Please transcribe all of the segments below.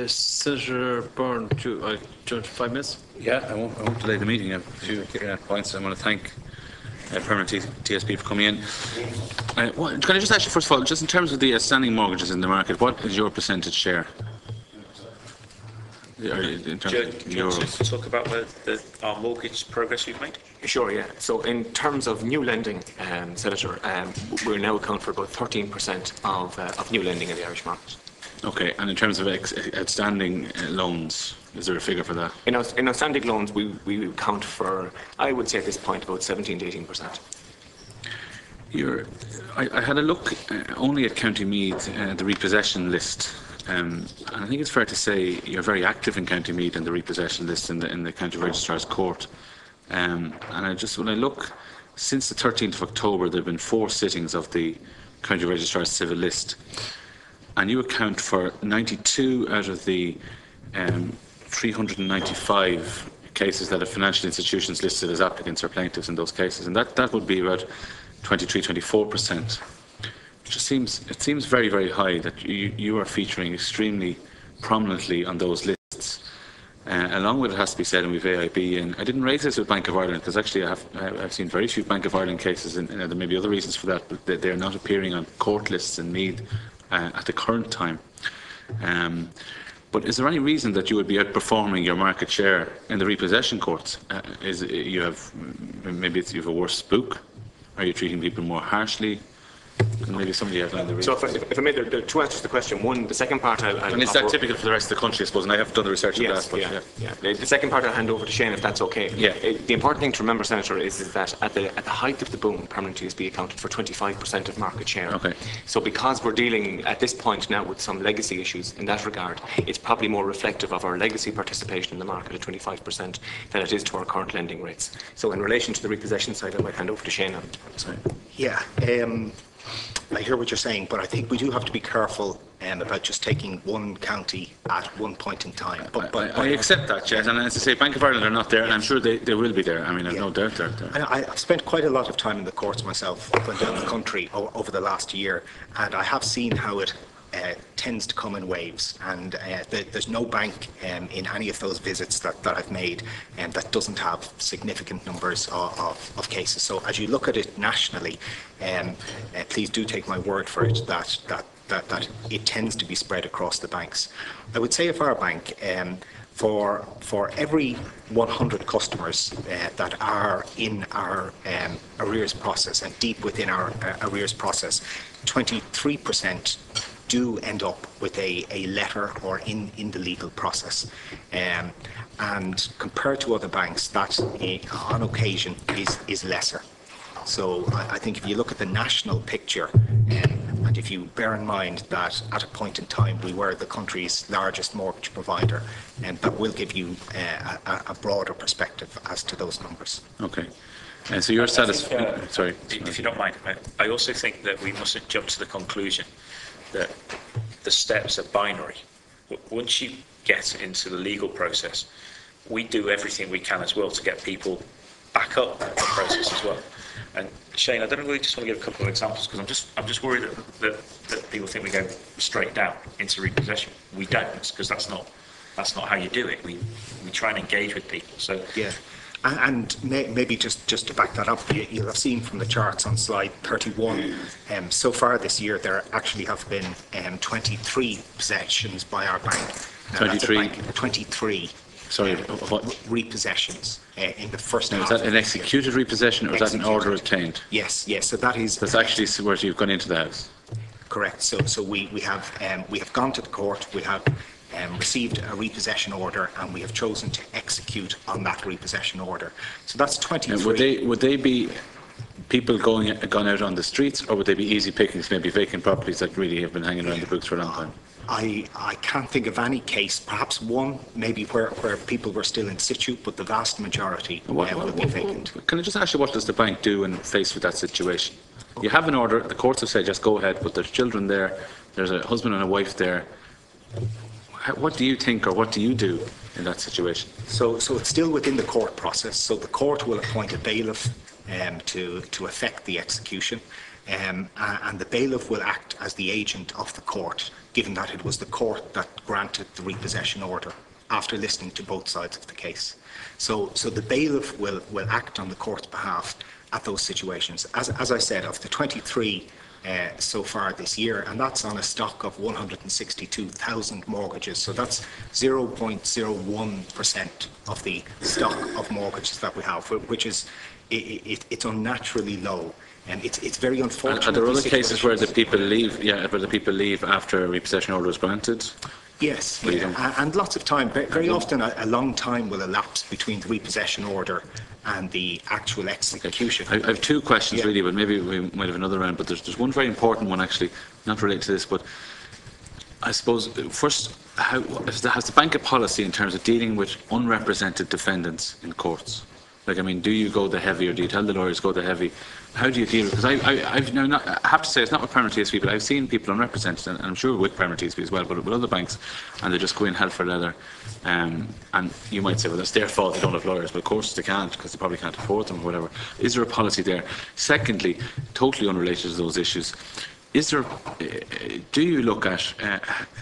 Senator Byrne, do you want 5 minutes? Yeah, I won't delay the meeting. I have a few points. I want to thank Permanent TSB for coming in. Can I just ask you, first of all, just in terms of the outstanding mortgages in the market, what is your percentage share? Do you want to talk about our mortgage progress we've made? Sure, yeah. So in terms of new lending, Senator, we now account for about 13% of new lending in the Irish market. Okay, and in terms of outstanding loans, is there a figure for that? In outstanding loans, we account for, I would say at this point, about 17 to 18%. I had a look only at County Meath, the repossession list. And I think it's fair to say you're very active in County Meath in the repossession list in the County Registrar's Court. And when I look, since the 13th of October, there have been 4 sittings of the County Registrar's civil list. And you account for 92 out of the 395 cases that have financial institutions listed as applicants or plaintiffs in those cases. And that would be about 24%. It seems very, very high that you are featuring extremely prominently on those lists. Along with it has to be said, and we've AIB, and I didn't raise this with Bank of Ireland because actually I've seen very few Bank of Ireland cases, and there may be other reasons for that, but they're not appearing on court lists in Meath at the current time. But is there any reason that you would be outperforming your market share in the repossession courts? You have a worse spook? Are you treating people more harshly? And maybe somebody has another reason. So if I made there are 2 answers to the question. One, the second part and is that typical for the rest of the country, I suppose? And I have done the research on that. Yeah. The second part I'll hand over to Shane, if that's okay. Yeah. The important thing to remember, Senator, is that at the height of the boom, Permanent TSB accounted for 25% of market share. Okay. So because we're dealing at this point now with some legacy issues in that regard, it's probably more reflective of our legacy participation in the market at 25% than it is to our current lending rates. So in relation to the repossession side, I might hand over to Shane. Yeah. I hear what you're saying, but I think we do have to be careful about just taking one county at one point in time. But I accept that, Jez, and as I say, Bank of Ireland are not there, and I'm sure they will be there. I mean, I've no doubt they're there. I've spent quite a lot of time in the courts myself, up and down the country over the last year, and I have seen how it tends to come in waves, and there's no bank in any of those visits that I've made that doesn't have significant numbers of cases. So as you look at it nationally, please do take my word for it that it tends to be spread across the banks. I would say of our bank, for every 100 customers that are in our arrears process and deep within our arrears process, 23% do end up with a letter or in the legal process. And compared to other banks, that on occasion is lesser. So I think if you look at the national picture, and if you bear in mind that at a point in time we were the country's largest mortgage provider, and that will give you a broader perspective as to those numbers. Okay. And so you're satisfied? Sorry. If you don't mind, I also think that we mustn't jump to the conclusion that the steps are binary. Once you get into the legal process, we do everything we can as well to get people back up the process as well. And Shane, I don't really just want to give a couple of examples because I'm just worried that people think we go straight down into repossession. We don't, because that's not how you do it. We try and engage with people. So yeah. And maybe just to back that up, you'll have seen from the charts on slide 31, so far this year there actually have been 23 possessions by our bank. 23? 23. Sorry, what? Repossessions in the first now, half. Is that an executed repossession or is that an order obtained? Yes, so that is... That's actually where you've gone into the house? Correct. So we have gone to the court, we have received a repossession order, and we have chosen to execute on that repossession order. So that's 23. Would they be people gone out on the streets, or would they be easy pickings, maybe vacant properties that really have been hanging around the books for a long time? I can't think of any case, perhaps one, maybe where people were still in situ, but the vast majority will be vacant. Can I just ask you, what does the bank do when faced with that situation? Okay. You have an order, the courts have said just go ahead, but there's children there, there's a husband and a wife there. What do you think, or what do you do in that situation? So it's still within the court process. So the court will appoint a bailiff to effect the execution. And the bailiff will act as the agent of the court, given that it was the court that granted the repossession order after listening to both sides of the case. So the bailiff will act on the court's behalf at those situations. As I said, of the 23 so far this year, and that's on a stock of 162,000 mortgages. So that's 0.01% of the stock of mortgages that we have, which is it's unnaturally low. And it's very unfortunate. Are there other cases where the people leave? Yeah, where the people leave after a repossession order is granted? Yes, yeah. And lots of time. Very often, a long time will elapse between the repossession order and the actual execution. I have two questions really, but maybe we might have another round. But there's one very important one actually, not related to this, but I suppose first, has the bank a policy in terms of dealing with unrepresented defendants in courts? Like, I mean, do you go the heavy, or do you tell the lawyers go the heavy? How do you deal with it? Because I have to say, it's not with Permanent TSB, but I've seen people unrepresented, and I'm sure with Permanent TSB as well, but with other banks, and they just go in hell for leather. And you might say, well, that's their fault, they don't have lawyers, but of course they can't, because they probably can't afford them or whatever. Is there a policy there? Secondly, totally unrelated to those issues, is there, do you look at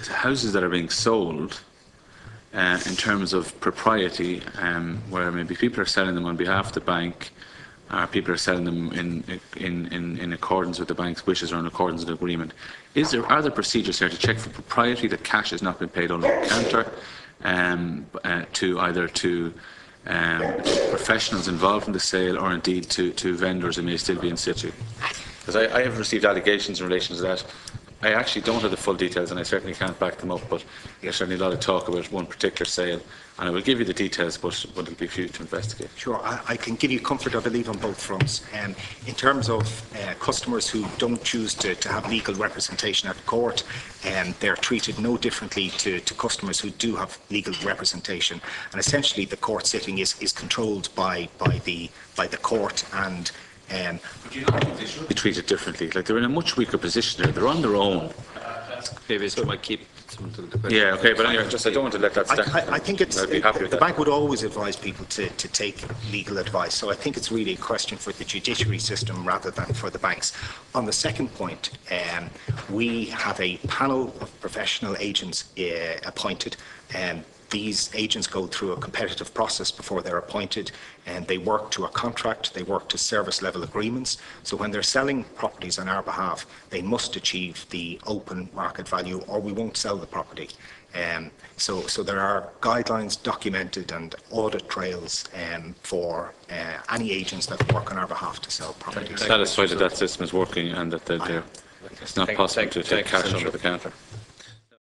houses that are being sold in terms of propriety, where maybe people are selling them on behalf of the bank, or people are selling them in accordance with the bank's wishes or in accordance with the agreement? Are there procedures there to check for propriety, that cash has not been paid under the counter, to either to professionals involved in the sale, or indeed to vendors who may still be in situ? Because I have received allegations in relation to that. I actually don't have the full details, and I certainly can't back them up, but there's certainly a lot of talk about one particular sale, and I will give you the details, but it'll be for you to investigate. Sure, I can give you comfort, I believe, on both fronts. In terms of customers who don't choose to have legal representation at court, they're treated no differently to customers who do have legal representation, and essentially the court sitting is controlled by the court, and But you know, they should be treated differently. Like, they're in a much weaker position there. They're on their own. Maybe it's might keep some to the question. Yeah, okay, but anyway, I don't want to let that stand. I think I'd be happy with the that. bank would always advise people to take legal advice, so I think it's really a question for the judiciary system rather than for the banks. On the second point, we have a panel of professional agents appointed. These agents go through a competitive process before they're appointed, and they work to a contract, they work to service level agreements. So when they're selling properties on our behalf, they must achieve the open market value, or we won't sell the property. So there are guidelines documented and audit trails for any agents that work on our behalf to sell properties. Satisfied that that system is working and that it's not possible to take cash under the counter.